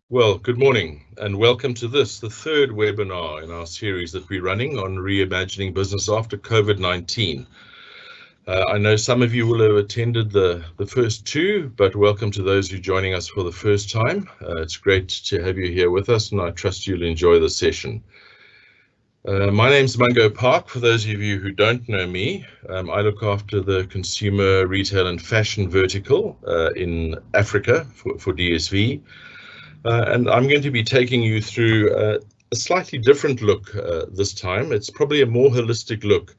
Well, good morning and welcome to the third webinar in our series that we're running on reimagining business after COVID-19. I know some of you will have attended the first two, but welcome to those who are joining us for the first time. It's great to have you here with us, and I trust you'll enjoy the session. My name's Mungo Park. For those of you who don't know me, I look after the consumer, retail and fashion vertical in Africa for DSV. And I'm going to be taking you through a slightly different look this time. It's probably a more holistic look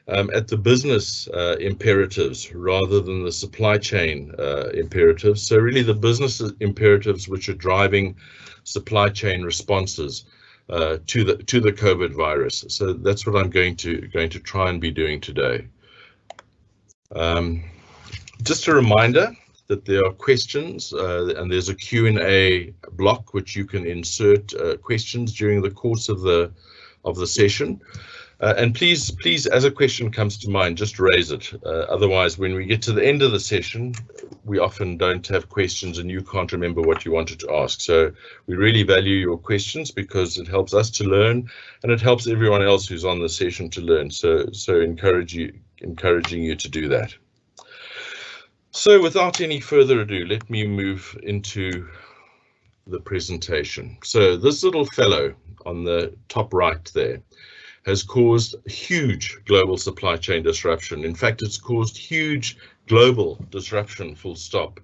at the business imperatives rather than the supply chain imperatives. So really the business imperatives which are driving supply chain responses to the COVID virus. So that's what I'm going to try and be doing today. Just a reminder that there are questions and there's a Q&A block which you can insert questions during the course of the session. And please, as a question comes to mind, just raise it. Otherwise, when we get to the end of the session, we often don't have questions and you can't remember what you wanted to ask. So we really value your questions because it helps us to learn and it helps everyone else who's on the session to learn. So encouraging you to do that. So without any further ado, let me move into the presentation. So this little fellow on the top right there has caused huge global supply chain disruption. In fact, it's caused huge global disruption, full stop.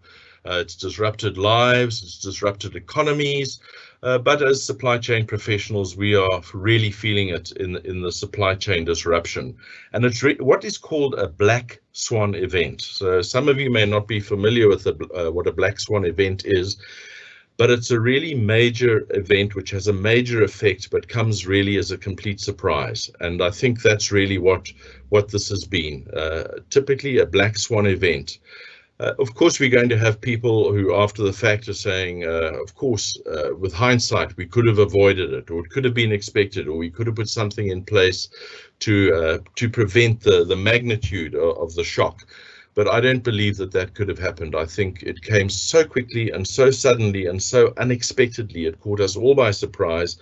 It's disrupted lives, it's disrupted economies, but as supply chain professionals, we are really feeling it in the supply chain disruption. And it's what is called a black swan event. So some of you may not be familiar with what a black swan event is, but it's a really major event which has a major effect, but comes really as a complete surprise. And I think that's really what this has been, typically a black swan event. Of course, we're going to have people who after the fact are saying, of course, with hindsight, we could have avoided it, or it could have been expected, or we could have put something in place to prevent the magnitude of the shock. But I don't believe that could have happened. I think it came so quickly and so suddenly and so unexpectedly. It caught us all by surprise.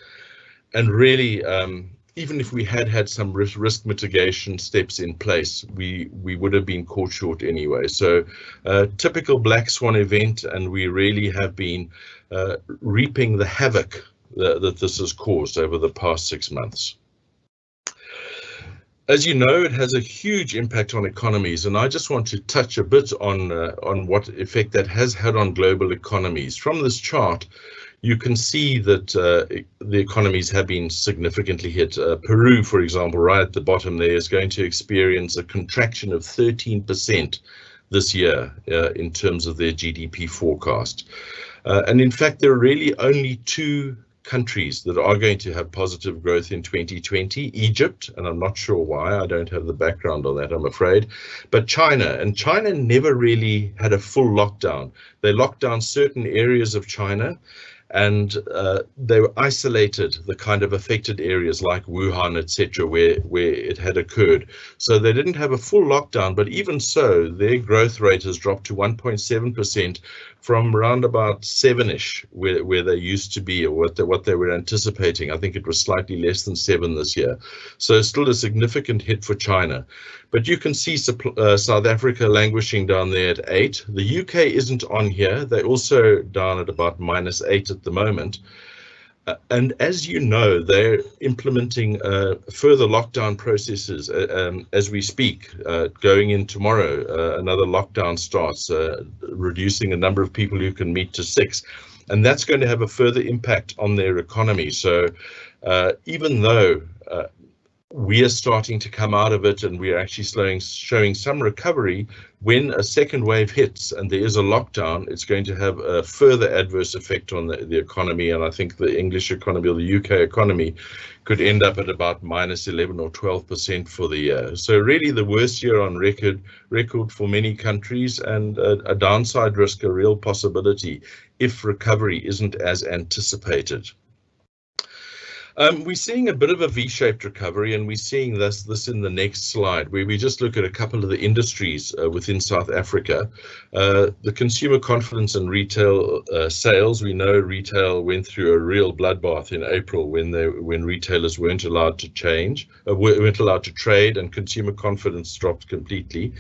And really, even if we had some risk mitigation steps in place, we would have been caught short anyway. So typical black swan event, and we really have been reaping the havoc that this has caused over the past 6 months. As you know, it has a huge impact on economies, and I just want to touch a bit on what effect that has had on global economies. From this chart, you can see that the economies have been significantly hit. Peru, for example, right at the bottom there, is going to experience a contraction of 13% this year in terms of their GDP forecast. And in fact, there are really only two countries that are going to have positive growth in 2020, Egypt, and I'm not sure why, I don't have the background on that, I'm afraid, but China, and China never really had a full lockdown. They locked down certain areas of China, and they were isolated the kind of affected areas like Wuhan, etc., where it had occurred. So they didn't have a full lockdown, but even so, their growth rate has dropped to 1.7% from around about 7-ish, where they used to be, or what they were anticipating. I think it was slightly less than 7 this year. So still a significant hit for China. But you can see South Africa languishing down there at 8. The UK isn't on here. They're also down at about -8 at the moment. And as you know, they're implementing further lockdown processes as we speak. Going in tomorrow, another lockdown starts, reducing the number of people who can meet to 6. And that's going to have a further impact on their economy. So even though we are starting to come out of it and we are actually showing some recovery, when a second wave hits and there is a lockdown, it's going to have a further adverse effect on the economy. And I think the English economy or the UK economy could end up at about -11 or 12% for the year. So really the worst year on record for many countries, and a downside risk, a real possibility if recovery isn't as anticipated. We're seeing a bit of a V-shaped recovery, and we're seeing this in the next slide, where we just look at a couple of the industries within South Africa. The consumer confidence and retail sales. We know retail went through a real bloodbath in April when retailers weren't allowed to weren't allowed to trade, and consumer confidence dropped completely.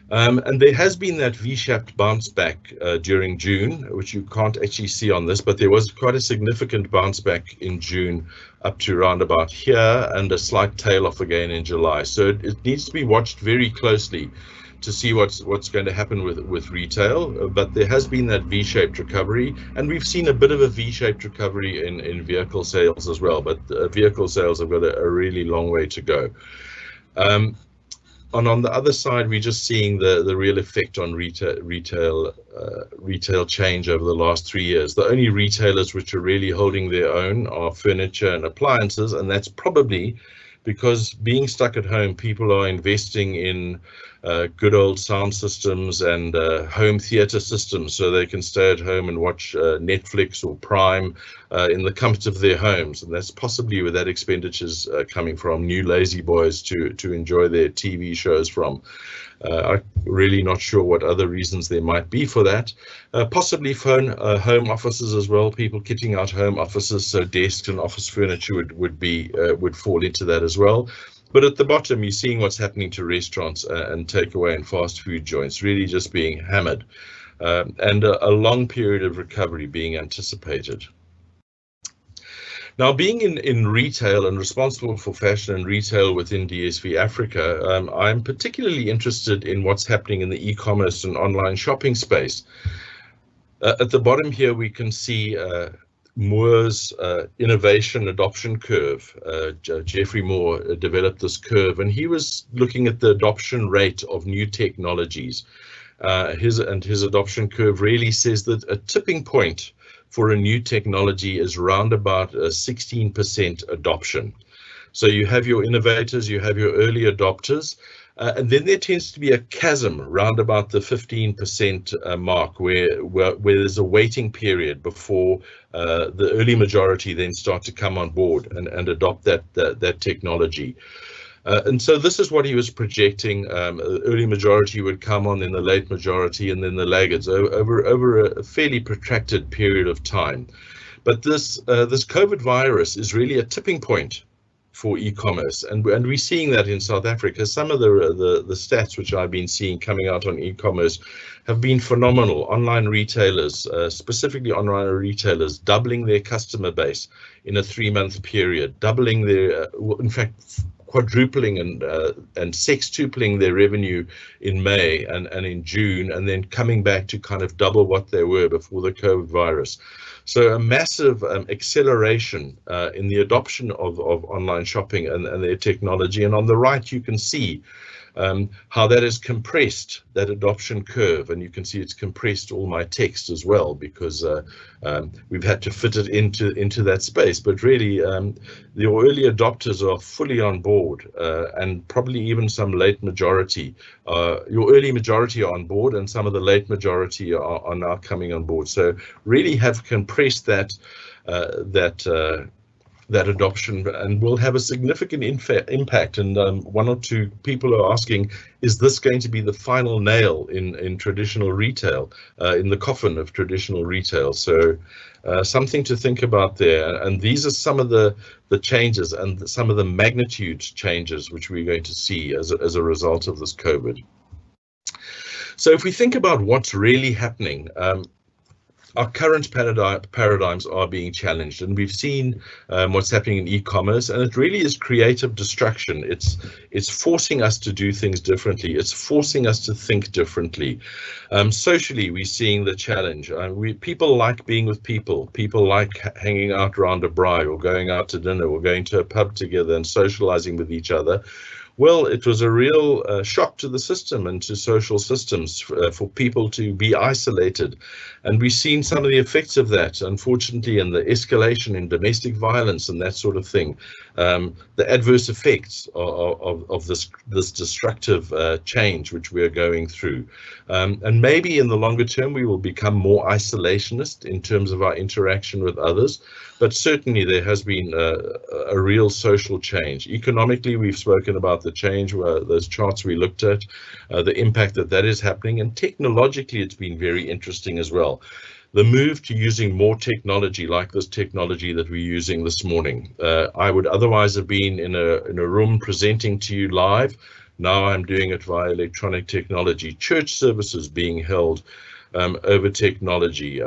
And there has been that V-shaped bounce back during June, which you can't actually see on this, but there was quite a significant bounce back in June up to around about here, and a slight tail off again in July. So it needs to be watched very closely to see what's going to happen with retail. But there has been that V-shaped recovery, and we've seen a bit of a V-shaped recovery in vehicle sales as well, but vehicle sales have got a really long way to go. And on the other side, we're just seeing the real effect on retail change over the last 3 years. The only retailers which are really holding their own are furniture and appliances, and that's probably because being stuck at home, people are investing in good old sound systems and home theater systems, so they can stay at home and watch Netflix or Prime in the comfort of their homes. And that's possibly where that expenditure is coming from, new lazy boys to enjoy their TV shows from. I'm really not sure what other reasons there might be for that. Possibly home offices as well, people kitting out home offices, so desks and office furniture would fall into that as well. But at the bottom, you're seeing what's happening to restaurants and takeaway and fast food joints really just being hammered, and a long period of recovery being anticipated. Now, being in retail and responsible for fashion and retail within DSV Africa, I'm particularly interested in what's happening in the e-commerce and online shopping space. At the bottom here, we can see Moore's innovation adoption curve. Geoffrey Moore developed this curve, and he was looking at the adoption rate of new technologies. His adoption curve really says that a tipping point for a new technology is around about 16% adoption. So you have your innovators, you have your early adopters, and then there tends to be a chasm around about the 15% mark where there's a waiting period before the early majority then start to come on board and adopt that technology. And so this is what he was projecting. Early majority would come on, then the late majority, and then the laggards over a fairly protracted period of time. But this COVID virus is really a tipping point for e-commerce, and we're seeing that in South Africa. Some of the stats which I've been seeing coming out on e-commerce have been phenomenal. Online retailers, specifically online retailers, doubling their customer base in a 3-month period, doubling their, in fact, quadrupling and sextupling their revenue in May and in June, and then coming back to kind of double what they were before the COVID virus. So a massive acceleration in the adoption of online shopping and their technology. And on the right, you can see how that has compressed that adoption curve, and you can see it's compressed all my text as well, because we've had to fit it into that space. But really, your early adopters are fully on board, and probably even some late majority. Your early majority are on board, and some of the late majority are now coming on board. So really have compressed that adoption, and will have a significant impact. And one or two people are asking, is this going to be the final nail in traditional retail, in the coffin of traditional retail? So something to think about there. And these are some of the changes and some of the magnitude changes which we're going to see as a result of this COVID. So if we think about what's really happening, our current paradigms are being challenged, and we've seen what's happening in e-commerce, and it really is creative destruction. It's forcing us to do things differently. It's forcing us to think differently. Socially, we're seeing the challenge. People like being with people. People like hanging out around a braai, or going out to dinner, or going to a pub together and socializing with each other. Well, it was a real shock to the system and to social systems for people to be isolated. And we've seen some of the effects of that, unfortunately, in the escalation in domestic violence and that sort of thing. the adverse effects of this destructive change which we are going through. And maybe in the longer term we will become more isolationist in terms of our interaction with others, but certainly there has been a real social change. Economically, we've spoken about the change, those charts we looked at, the impact that is happening, and technologically it's been very interesting as well. The move to using more technology, like this technology that we're using this morning. I would otherwise have been in a room presenting to you live. Now I'm doing it via electronic technology. Church services being held over technology.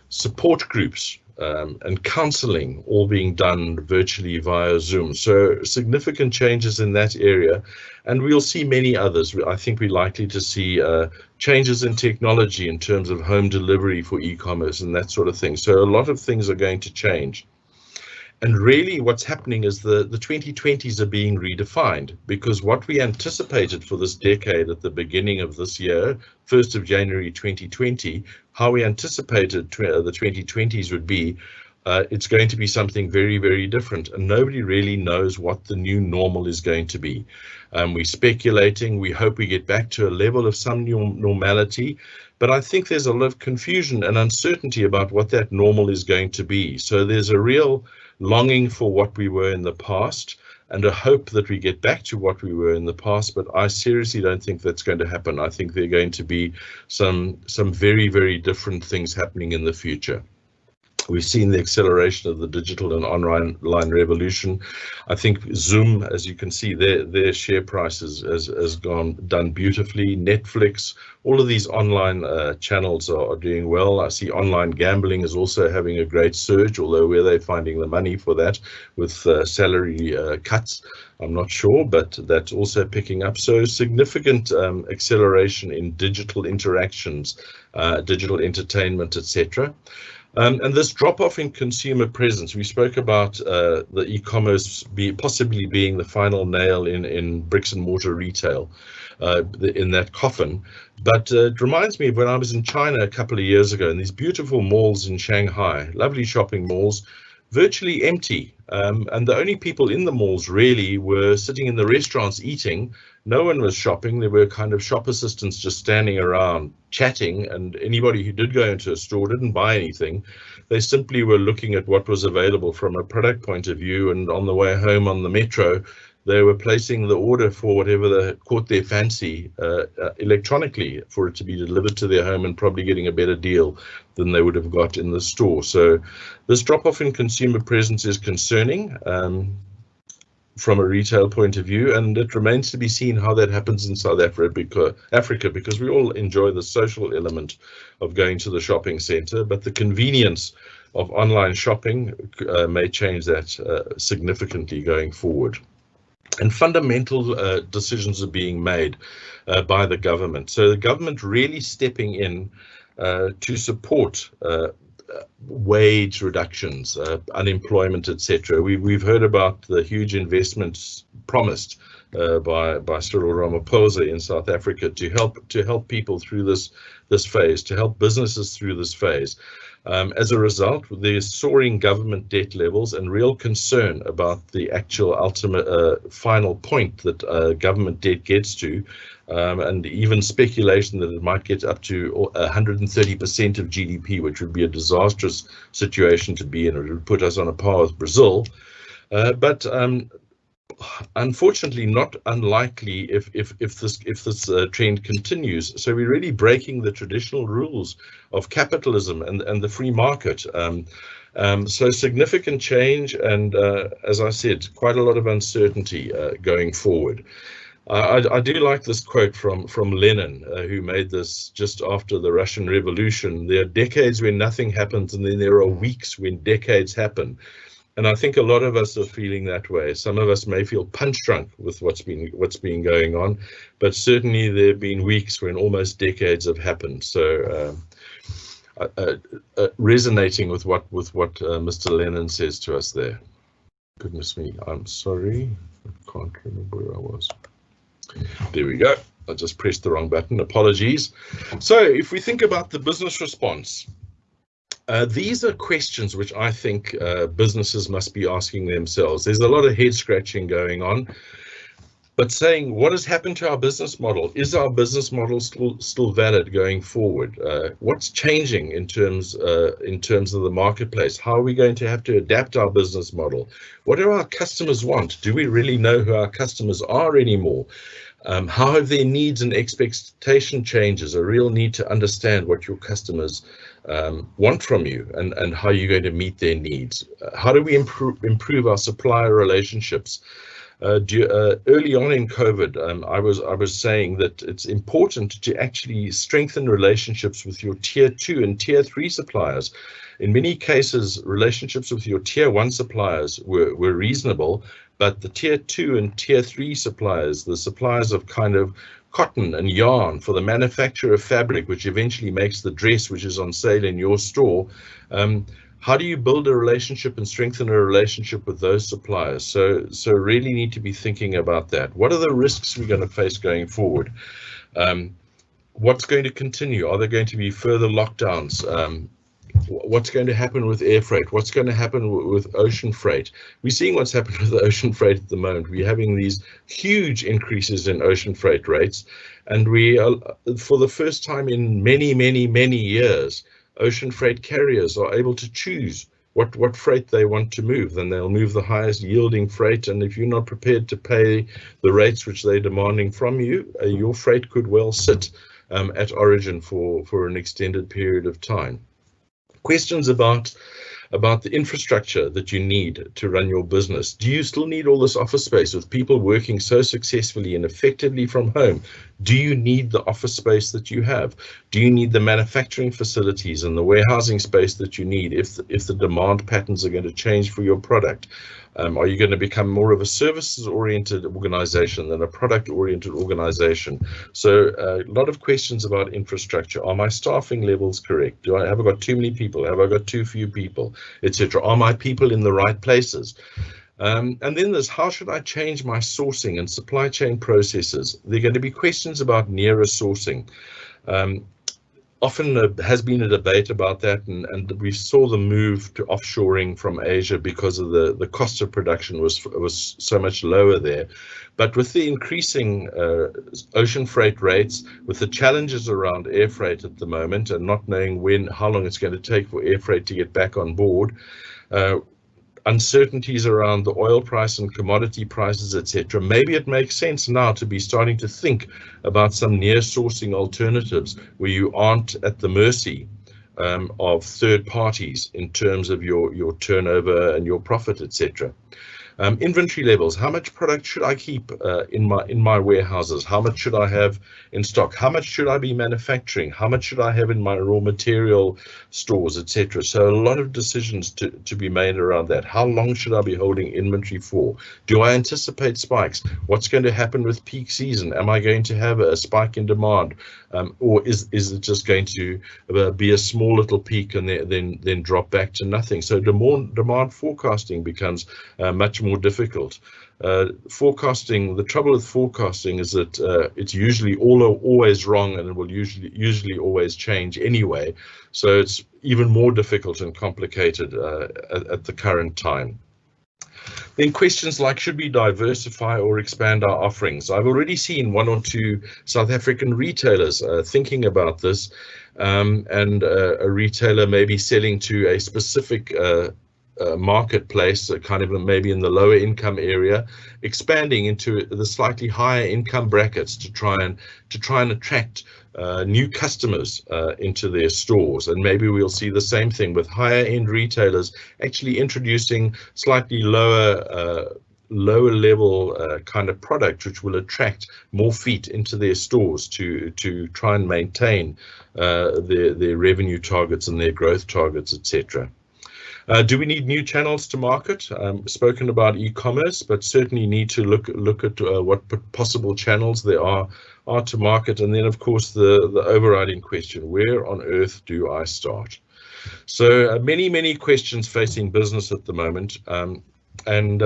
Support groups and counseling all being done virtually via Zoom. So significant changes in that area, and we'll see many others. I think we're likely to see changes in technology in terms of home delivery for e-commerce and that sort of thing. So a lot of things are going to change. And really what's happening is the 2020s are being redefined, because what we anticipated for this decade at the beginning of this year, 1st of January 2020, how we anticipated the 2020s would be, it's going to be something very, very different, and nobody really knows what the new normal is going to be. We're speculating. We hope we get back to a level of some new normality, but I think there's a lot of confusion and uncertainty about what that normal is going to be. So there's a real longing for what we were in the past and a hope that we get back to what we were in the past, but I seriously don't think that's going to happen. I think there are going to be some very, very different things happening in the future. We've seen the acceleration of the digital and online revolution. I think Zoom, as you can see, their share price has done beautifully. Netflix, all of these online channels are doing well. I see online gambling is also having a great surge, although where they're finding the money for that with salary cuts, I'm not sure, but that's also picking up. So significant acceleration in digital interactions, digital entertainment, etc. And this drop-off in consumer presence, we spoke about the e-commerce possibly being the final nail in bricks and mortar retail, in that coffin. But it reminds me of when I was in China a couple of years ago, in these beautiful malls in Shanghai, lovely shopping malls, virtually empty. And the only people in the malls really were sitting in the restaurants eating. No one was shopping. There were kind of shop assistants just standing around chatting, and anybody who did go into a store didn't buy anything. They simply were looking at what was available from a product point of view, and on the way home on the metro, they were placing the order for whatever caught their fancy electronically for it to be delivered to their home, and probably getting a better deal than they would have got in the store. So this drop-off in consumer presence is concerning from a retail point of view, and it remains to be seen how that happens in South Africa, because we all enjoy the social element of going to the shopping centre, but the convenience of online shopping may change that significantly going forward. And fundamental decisions are being made by the government. So the government really stepping in to support wage reductions, unemployment, etc. We've heard about the huge investments promised by Cyril Ramaphosa in South Africa to help people through this phase, to help businesses through this phase. As a result, there's soaring government debt levels and real concern about the actual ultimate final point that government debt gets to, and even speculation that it might get up to 130% of GDP, which would be a disastrous situation to be in. It would put us on a par with Brazil. But unfortunately not unlikely if this trend continues. So we're really breaking the traditional rules of capitalism and the free market. So significant change, and as I said, quite a lot of uncertainty going forward. I do like this quote from Lenin, who made this just after the Russian Revolution. There are decades when nothing happens, and then there are weeks when decades happen. And I think a lot of us are feeling that way. Some of us may feel punch drunk with what's been going on, but certainly there have been weeks when almost decades have happened. So resonating with what Mr. Lenin says to us there. Goodness me, I'm sorry, I can't remember where I was. There we go. I just pressed the wrong button. Apologies. So if we think about the business response, These are questions which I think businesses must be asking themselves. There's a lot of head scratching going on, but saying, what has happened to our business model? Is our business model still valid going forward? What's changing in terms of the marketplace? How are we going to have to adapt our business model? What do our customers want? Do we really know who our customers are anymore? How have their needs and expectation changes? A real need to understand what your customers want from you and how you're going to meet their needs. How do we improve our supplier relationships? Early on in COVID, I was saying that it's important to actually strengthen relationships with your tier 2 and tier 3 suppliers. In many cases, relationships with your tier 1 suppliers were reasonable, but the tier 2 and tier 3 suppliers, the suppliers of kind of cotton and yarn for the manufacture of fabric, which eventually makes the dress which is on sale in your store, how do you build a relationship and strengthen a relationship with those suppliers? So really need to be thinking about that. What are the risks we're going to face going forward? What's going to continue? Are there going to be further lockdowns? What's going to happen with air freight? What's going to happen with ocean freight? We're seeing what's happened with the ocean freight at the moment. We're having these huge increases in ocean freight rates, and we are, for the first time in many years, ocean freight carriers are able to choose what freight they want to move. Then they'll move the highest yielding freight, and if you're not prepared to pay the rates which they're demanding from you, your freight could well sit at origin for an extended period of time. Questions about the infrastructure that you need to run your business. Do you still need all this office space with people working so successfully and effectively from home? Do you need the office space that you have? Do you need the manufacturing facilities and the warehousing space that you need if the demand patterns are going to change for your product? Are you going to become more of a services-oriented organization than a product-oriented organization? So a lot of questions about infrastructure. Are my staffing levels correct? Have I got too many people? Have I got too few people, etc.? Are my people in the right places? And then there's, how should I change my sourcing and supply chain processes? There are going to be questions about nearer sourcing. Often there has been a debate about that, and we saw the move to offshoring from Asia because of the cost of production was so much lower there. But with the increasing ocean freight rates, with the challenges around air freight at the moment, and not knowing how long it's going to take for air freight to get back on board, uncertainties around the oil price and commodity prices, etc. Maybe it makes sense now to be starting to think about some near sourcing alternatives where you aren't at the mercy of third parties in terms of your turnover and your profit, etc. Inventory levels. How much product should I keep in my warehouses? How much should I have in stock? How much should I be manufacturing? How much should I have in my raw material stores, etc.? So a lot of decisions to be made around that. How long should I be holding inventory for? Do I anticipate spikes? What's going to happen with peak season? Am I going to have a spike in demand, or is it just going to be a small little peak and then drop back to nothing? So demand forecasting becomes much more difficult. Forecasting, the trouble with forecasting is that it's usually always wrong, and it will usually always change anyway. So it's even more difficult and complicated at the current time. Then questions like, should we diversify or expand our offerings? I've already seen one or two South African retailers thinking about this, and a retailer may be selling to a specific marketplace, kind of maybe in the lower income area, expanding into the slightly higher income brackets to try and attract new customers into their stores. And maybe we'll see the same thing with higher end retailers actually introducing slightly lower level kind of product, which will attract more feet into their stores to try and maintain their revenue targets and their growth targets, etc. Do we need new channels to market? Spoken about e-commerce, but certainly need to look at what possible channels there are to market. And then, of course, the overriding question, where on earth do I start? So many questions facing business at the moment, and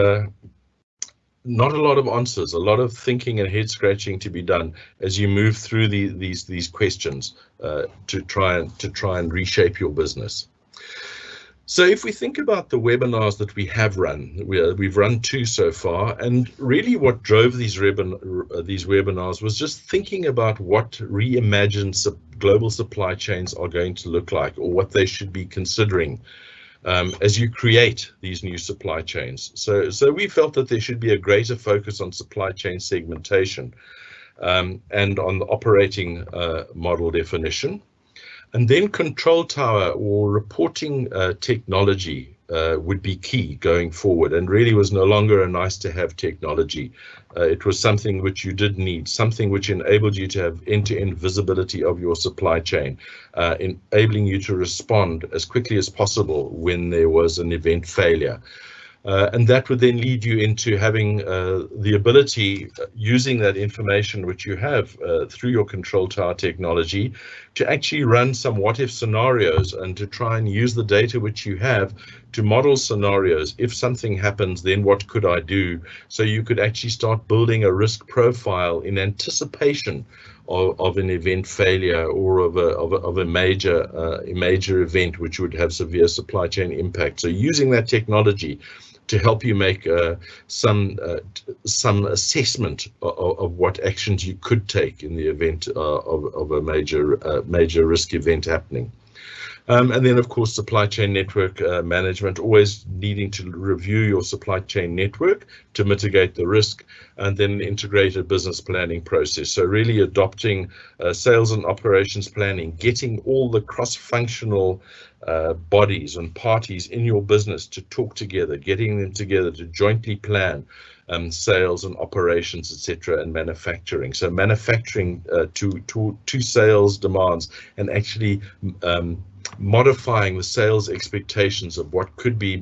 not a lot of answers, a lot of thinking and head scratching to be done as you move through these questions to try and reshape your business. So if we think about the webinars that we have run, we've run 2 so far, and really what drove these webinars was just thinking about what reimagined global supply chains are going to look like, or what they should be considering as you create these new supply chains. So we felt that there should be a greater focus on supply chain segmentation and on the operating model definition. And then control tower or reporting technology would be key going forward, and really was no longer a nice to have technology. It was something which you did need, something which enabled you to have end-to-end visibility of your supply chain, enabling you to respond as quickly as possible when there was an event failure. And that would then lead you into having the ability, using that information which you have through your control tower technology, to actually run some what-if scenarios and to try and use the data which you have to model scenarios. If something happens, then what could I do? So you could actually start building a risk profile in anticipation of an event failure or of a major event which would have severe supply chain impact. So using that technology to help you make some assessment of what actions you could take in the event of a major risk event happening. And then, of course, supply chain network management, always needing to review your supply chain network to mitigate the risk, and then integrated business planning process. So really adopting sales and operations planning, getting all the cross-functional bodies and parties in your business to talk together, getting them together to jointly plan sales and operations, etc., and manufacturing. So manufacturing to sales demands, and actually modifying the sales expectations of what could be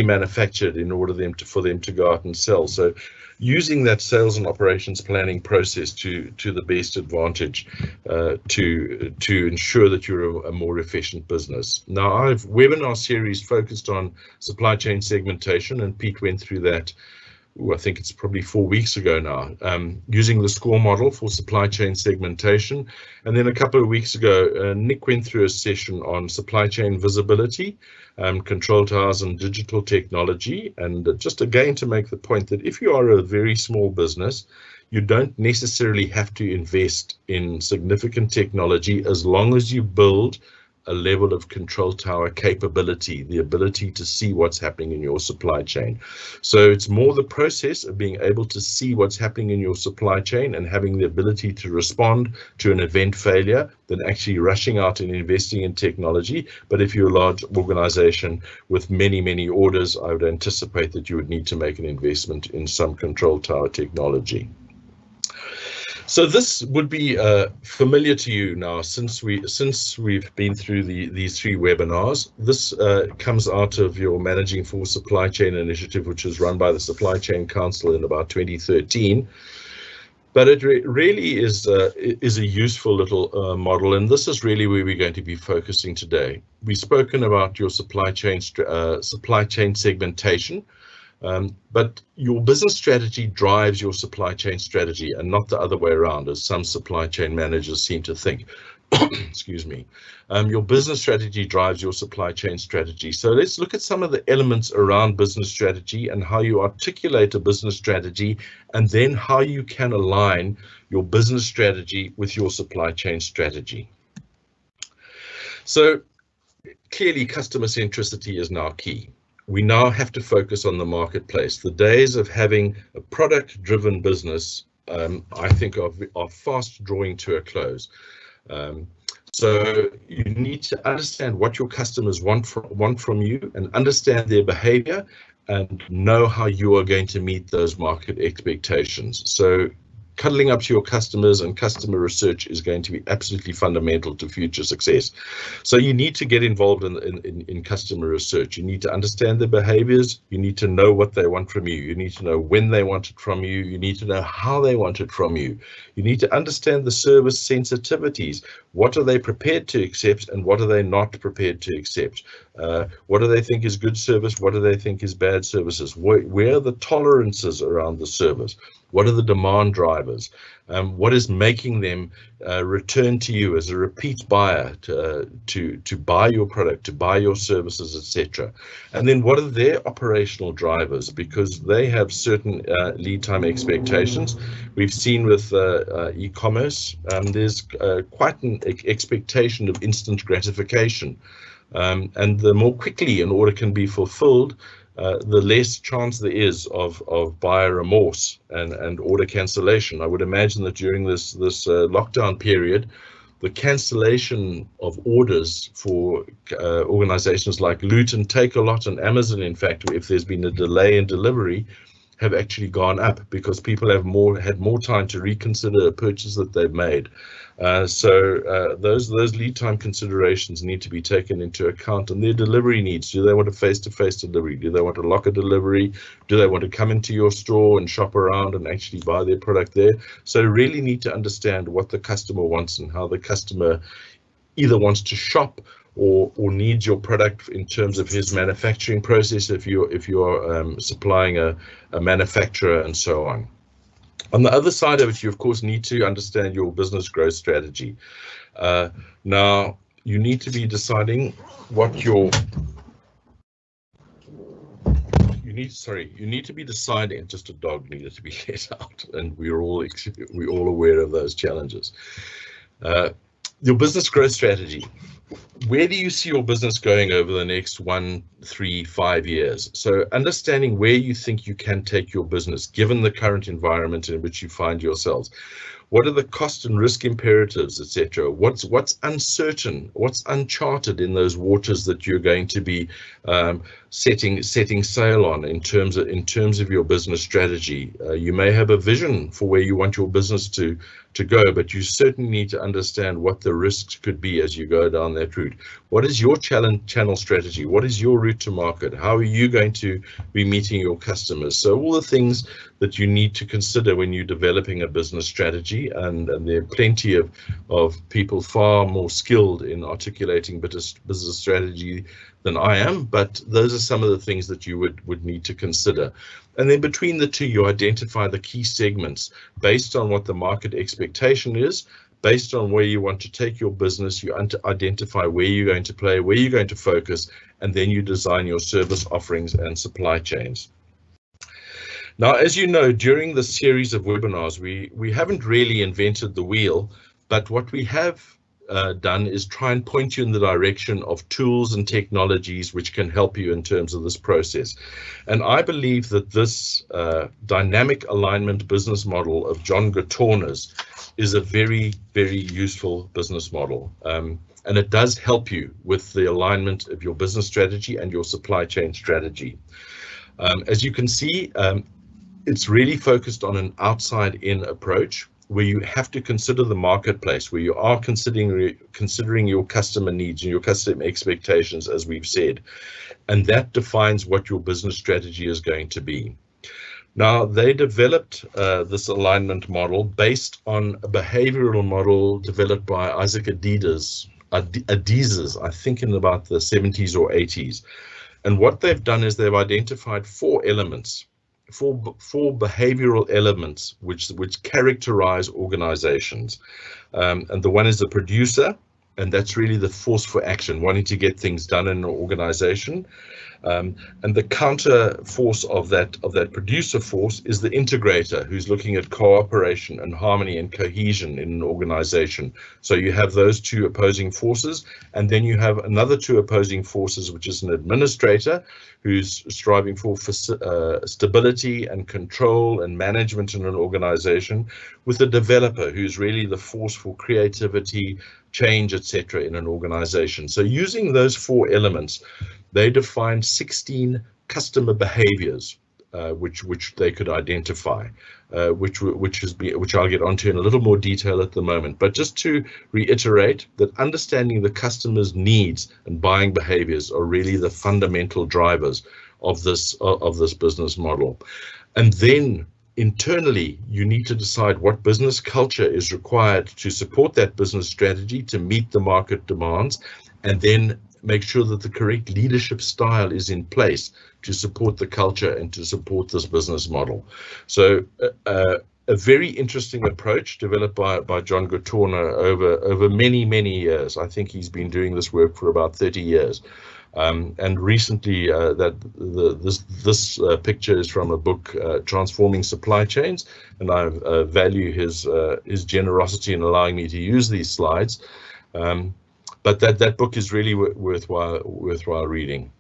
manufactured in order for them to go out and sell. So using that sales and operations planning process to the best advantage to ensure that you're a more efficient business. Now, our webinar series focused on supply chain segmentation, and Pete went through that. I think it's probably 4 weeks ago now, using the SCORE model for supply chain segmentation. And then a couple of weeks ago, Nick went through a session on supply chain visibility, control towers and digital technology. And just again to make the point that if you are a very small business, you don't necessarily have to invest in significant technology as long as you build a level of control tower capability, the ability to see what's happening in your supply chain. So it's more the process of being able to see what's happening in your supply chain and having the ability to respond to an event failure than actually rushing out and investing in technology. But if you're a large organization with many, many orders, I would anticipate that you would need to make an investment in some control tower technology. So this would be familiar to you now, since we've been through these 3 webinars. This comes out of your Managing for Supply Chain initiative, which was run by the Supply Chain Council in about 2013. But it really is a useful little model, and this is really where we're going to be focusing today. We've spoken about your supply chain segmentation. But your business strategy drives your supply chain strategy, and not the other way around, as some supply chain managers seem to think. Excuse me. Your business strategy drives your supply chain strategy. So let's look at some of the elements around business strategy and how you articulate a business strategy, and then how you can align your business strategy with your supply chain strategy. So clearly, customer centricity is now key. We now have to focus on the marketplace. The days of having a product-driven business, I think, are fast drawing to a close. So you need to understand what your customers want from you, and understand their behavior, and know how you are going to meet those market expectations. So cuddling up to your customers and customer research is going to be absolutely fundamental to future success. So you need to get involved in customer research. You need to understand their behaviors. You need to know what they want from you. You need to know when they want it from you. You need to know how they want it from you. You need to understand the service sensitivities. What are they prepared to accept, and what are they not prepared to accept? What do they think is good service? What do they think is bad services? Where are the tolerances around the service? What are the demand drivers? What is making them return to you as a repeat buyer to buy your product, to buy your services, etc.? And then what are their operational drivers? Because they have certain lead time expectations. We've seen with e-commerce, there's quite an expectation of instant gratification. And the more quickly an order can be fulfilled, the less chance there is of buyer remorse and order cancellation. I would imagine that during this lockdown period, the cancellation of orders for organizations like Loot and Take-A-Lot and Amazon, in fact, if there's been a delay in delivery, have actually gone up because people have had more time to reconsider a purchase that they've made. So those lead time considerations need to be taken into account, and their delivery needs. Do they want a face-to-face delivery? Do they want a locker delivery? Do they want to come into your store and shop around and actually buy their product there? So really need to understand what the customer wants and how the customer either wants to shop or needs your product in terms of his manufacturing process, if you're supplying a manufacturer, and so on. On the other side of it, you of course need to understand your business growth strategy. Now you need to be deciding what you need to be deciding. Just a dog needed to be let out, and we're all aware of those challenges. Your business growth strategy. Where do you see your business going over the next 1, 3, 5 years? So understanding where you think you can take your business, given the current environment in which you find yourselves. What are the cost and risk imperatives, etc.? What's uncertain? What's uncharted in those waters that you're going to be setting sail on in terms of your business strategy? You may have a vision for where you want your business to go, but you certainly need to understand what the risks could be as you go down that route. What is your channel strategy? What is your route to market? How are you going to be meeting your customers? So all the things that you need to consider when you're developing a business strategy, and there are plenty of people far more skilled in articulating business strategy than I am, but those are some of the things that you would need to consider. And then between the two, you identify the key segments based on what the market expectation is, based on where you want to take your business. You identify where you're going to play, where you're going to focus, and then you design your service offerings and supply chains. Now, as you know, during the series of webinars, we haven't really invented the wheel, but what we have done is try and point you in the direction of tools and technologies which can help you in terms of this process. And I believe that this dynamic alignment business model of John Gatorna's is a very, very useful business model. And it does help you with the alignment of your business strategy and your supply chain strategy. As you can see, it's really focused on an outside-in approach, where you have to consider the marketplace, where you are considering your customer needs and your customer expectations, as we've said, and that defines what your business strategy is going to be. Now, they developed this alignment model based on a behavioral model developed by Isaac Adidas, I think in about the 70s or 80s. And what they've done is they've identified four behavioral elements which characterize organizations. And the one is the producer, and that's really the force for action, wanting to get things done in an organization. And the counter force of that producer force is the integrator, who's looking at cooperation and harmony and cohesion in an organization. So you have those two opposing forces, and then you have another two opposing forces, which is an administrator who's striving for stability and control and management in an organization, with a developer who's really the force for creativity, change, etc. in an organization. So using those four elements, they defined 16 customer behaviors which they could identify, which I'll get onto in a little more detail at the moment. But just to reiterate that understanding the customer's needs and buying behaviors are really the fundamental drivers of this business model. And then internally, you need to decide what business culture is required to support that business strategy to meet the market demands, and then make sure that the correct leadership style is in place to support the culture and to support this business model. So a very interesting approach developed by John Gatorna over many years. I think he's been doing this work for about 30 years. And recently, this picture is from a book, Transforming Supply Chains, and I value his generosity in allowing me to use these slides. But that book is really worthwhile reading.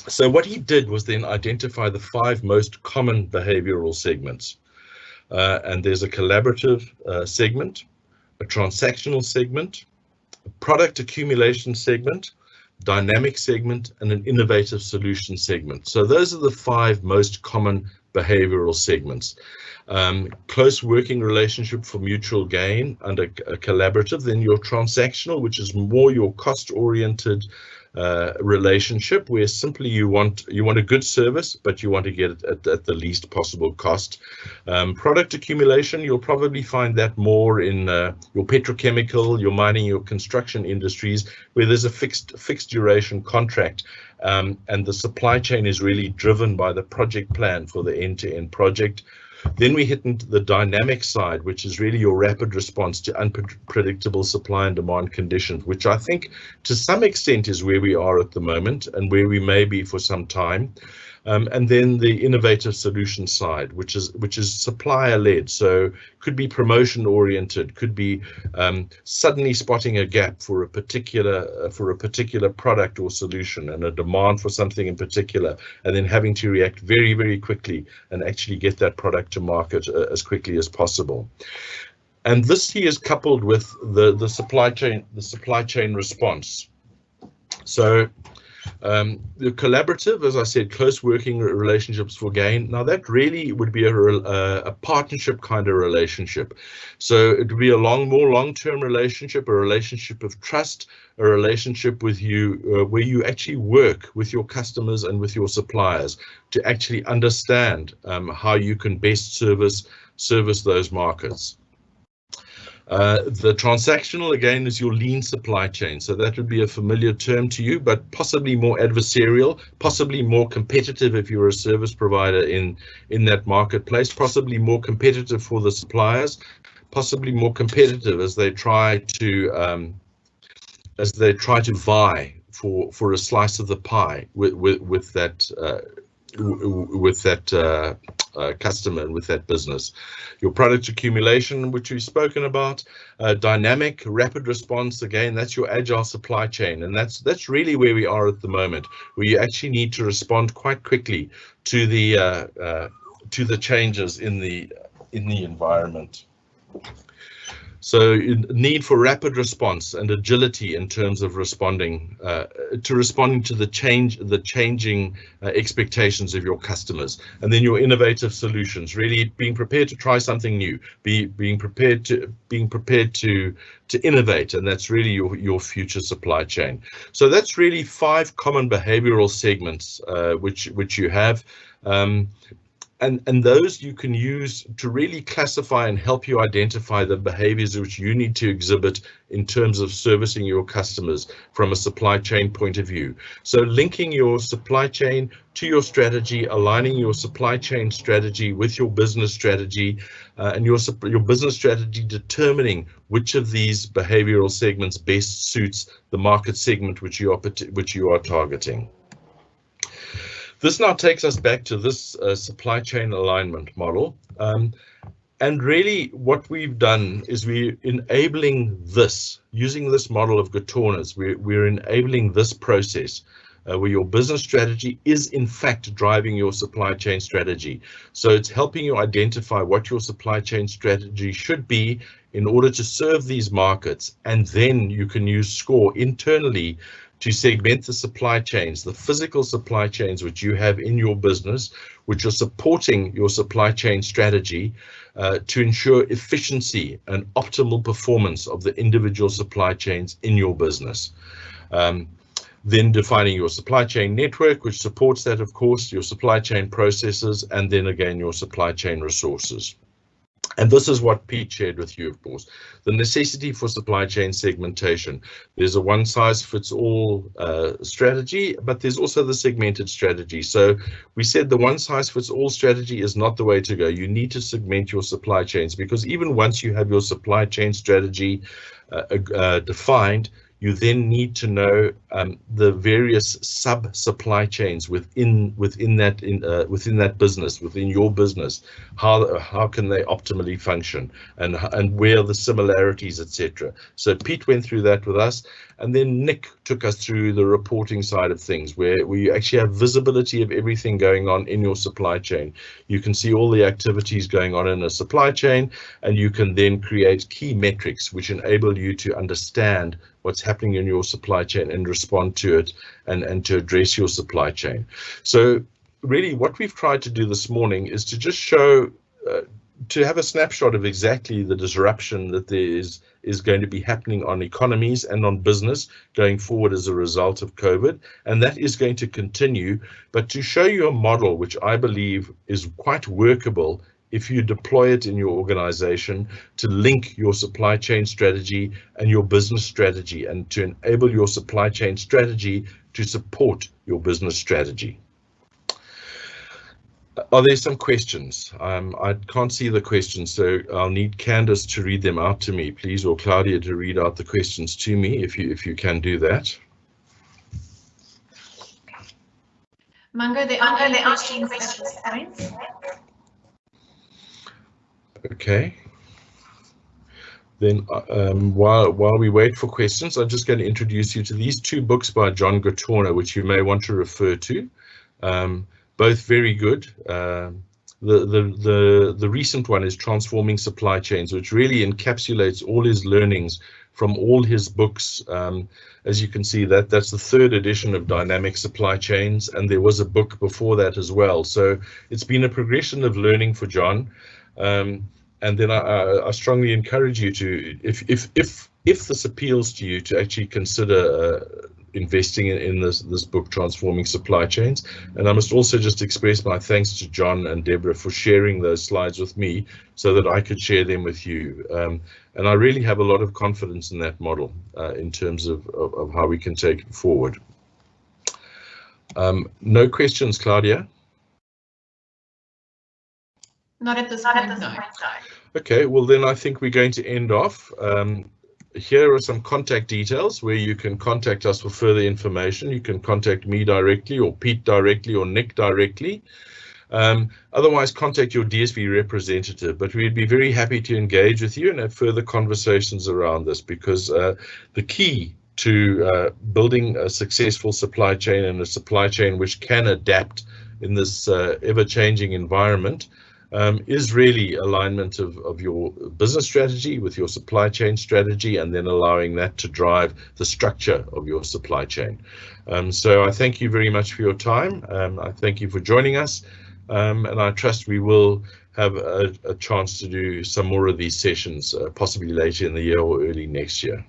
So what he did was then identify the 5 most common behavioral segments. And there's a collaborative segment, a transactional segment, a product accumulation segment, dynamic segment, and an innovative solution segment. So those are the 5 most common behavioral segments. Close working relationship for mutual gain under a collaborative, then your transactional, which is more your cost-oriented relationship, where simply you want a good service, but you want to get it at the least possible cost. Product accumulation, you'll probably find that more in your petrochemical, your mining, your construction industries, where there's a fixed duration contract, and the supply chain is really driven by the project plan for the end-to-end project. Then we hit into the dynamic side, which is really your rapid response to unpredictable supply and demand conditions, which I think to some extent is where we are at the moment and where we may be for some time. And then the innovative solution side, which is supplier led. So could be promotion oriented, could be suddenly spotting a gap for a particular product or solution and a demand for something in particular, and then having to react very quickly and actually get that product to market as quickly as possible. And this here is coupled with the supply chain response. So the collaborative, as I said, close working relationships for gain. Now that really would be a partnership kind of relationship. So it would be a more long-term relationship, a relationship of trust, a relationship with you where you actually work with your customers and with your suppliers to actually understand how you can best service those markets. The transactional, again, is your lean supply chain. So that would be a familiar term to you, but possibly more adversarial, possibly more competitive if you're a service provider in that marketplace, possibly more competitive for the suppliers, possibly more competitive as they try to vie for a slice of the pie with that customer and with that business. Your product accumulation, which we've spoken about, dynamic, rapid response, again, that's your agile supply chain, and that's really where we are at the moment, where you actually need to respond quite quickly to the changes in the environment. So need for rapid response and agility in terms of responding to the changing expectations of your customers. And then your innovative solutions, really being prepared to try something new, being prepared to innovate, and that's really your future supply chain. So that's really 5 common behavioral segments which you have. And those you can use to really classify and help you identify the behaviors which you need to exhibit in terms of servicing your customers from a supply chain point of view. So linking your supply chain to your strategy, aligning your supply chain strategy with your business strategy, and your business strategy determining which of these behavioral segments best suits the market segment which you are targeting. This now takes us back to this supply chain alignment model. And really what we've done is we're enabling this, using this model of Gatorna's, we're enabling this process where your business strategy is in fact driving your supply chain strategy. So it's helping you identify what your supply chain strategy should be in order to serve these markets. And then you can use SCORE internally to segment the supply chains, the physical supply chains which you have in your business, which are supporting your supply chain strategy to ensure efficiency and optimal performance of the individual supply chains in your business. Then defining your supply chain network, which supports that, of course, your supply chain processes, and then again, your supply chain resources. And this is what Pete shared with you, of course, the necessity for supply chain segmentation. There's a one-size-fits-all strategy, but there's also the segmented strategy. So we said the one-size-fits-all strategy is not the way to go. You need to segment your supply chains, because even once you have your supply chain strategy defined, you then need to know the various sub-supply chains within that business, within your business. How can they optimally function, and where are the similarities, etc. So Pete went through that with us, and then Nick took us through the reporting side of things, where you actually have visibility of everything going on in your supply chain. You can see all the activities going on in a supply chain, and you can then create key metrics which enable you to understand what's happening in your supply chain and respond to it, and to address your supply chain. So really what we've tried to do this morning is to just show, to have a snapshot of exactly the disruption that there is going to be happening on economies and on business going forward as a result of COVID, and that is going to continue, but to show you a model which I believe is quite workable if you deploy it in your organization, to link your supply chain strategy and your business strategy, and to enable your supply chain strategy to support your business strategy. Are there some questions? I can't see the questions, so I'll need Candace to read them out to me, please, or Claudia to read out the questions to me, if you can do that. Mango, there are any questions at this point? Okay. Then while we wait for questions, I'm just going to introduce you to these two books by John Gatorna, which you may want to refer to. Both very good. The recent one is Transforming Supply Chains, which really encapsulates all his learnings from all his books. As you can see, that's the third edition of Dynamic Supply Chains, and there was a book before that as well. So it's been a progression of learning for John. And then I strongly encourage you to, if this appeals to you, to actually consider investing in this book, Transforming Supply Chains. And I must also just express my thanks to John and Deborah for sharing those slides with me so that I could share them with you. And I really have a lot of confidence in that model in terms of how we can take it forward. No questions, Claudia? Not at this point, no. Okay, well then I think we're going to end off. Here are some contact details where you can contact us for further information. You can contact me directly, or Pete directly, or Nick directly. Otherwise, contact your DSV representative, but we'd be very happy to engage with you and have further conversations around this, because the key to building a successful supply chain, and a supply chain which can adapt in this ever-changing environment, is really alignment of your business strategy with your supply chain strategy, and then allowing that to drive the structure of your supply chain. So I thank you very much for your time. I thank you for joining us, and I trust we will have a chance to do some more of these sessions, possibly later in the year or early next year.